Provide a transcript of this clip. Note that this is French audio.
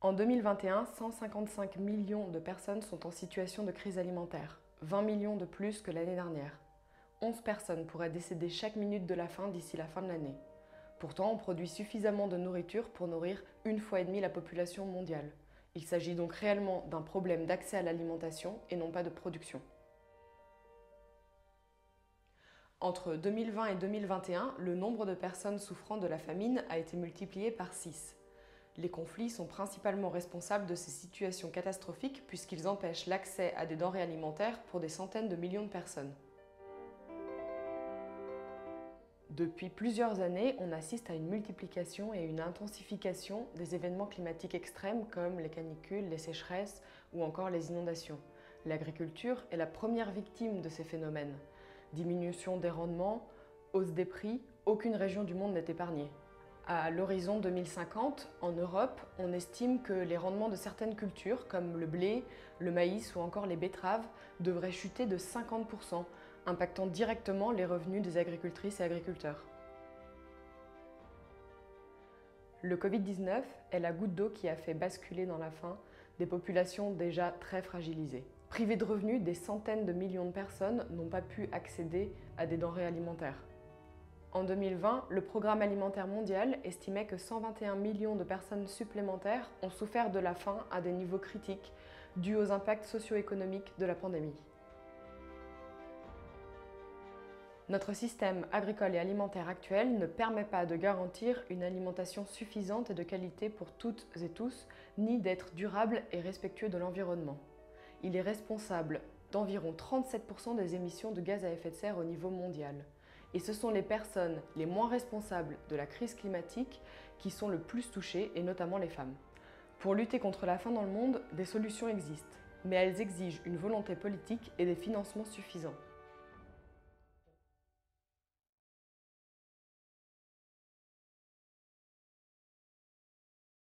En 2021, 155 millions de personnes sont en situation de crise alimentaire, 20 millions de plus que l'année dernière. 11 personnes pourraient décéder chaque minute de la faim d'ici la fin de l'année. Pourtant, on produit suffisamment de nourriture pour nourrir 1,5 fois la population mondiale. Il s'agit donc réellement d'un problème d'accès à l'alimentation et non pas de production. Entre 2020 et 2021, le nombre de personnes souffrant de la famine a été multiplié par 6. Les conflits sont principalement responsables de ces situations catastrophiques puisqu'ils empêchent l'accès à des denrées alimentaires pour des centaines de millions de personnes. Depuis plusieurs années, on assiste à une multiplication et une intensification des événements climatiques extrêmes comme les canicules, les sécheresses ou encore les inondations. L'agriculture est la première victime de ces phénomènes. Diminution des rendements, hausse des prix, aucune région du monde n'est épargnée. À l'horizon 2050, en Europe, on estime que les rendements de certaines cultures, comme le blé, le maïs ou encore les betteraves, devraient chuter de 50%, impactant directement les revenus des agricultrices et agriculteurs. Le Covid-19 est la goutte d'eau qui a fait basculer dans la faim des populations déjà très fragilisées. Privées de revenus, des centaines de millions de personnes n'ont pas pu accéder à des denrées alimentaires. En 2020, le Programme alimentaire mondial estimait que 121 millions de personnes supplémentaires ont souffert de la faim à des niveaux critiques dus aux impacts socio-économiques de la pandémie. Notre système agricole et alimentaire actuel ne permet pas de garantir une alimentation suffisante et de qualité pour toutes et tous, ni d'être durable et respectueux de l'environnement. Il est responsable d'environ 37% des émissions de gaz à effet de serre au niveau mondial. Et ce sont les personnes les moins responsables de la crise climatique qui sont le plus touchées, et notamment les femmes. Pour lutter contre la faim dans le monde, des solutions existent, mais elles exigent une volonté politique et des financements suffisants.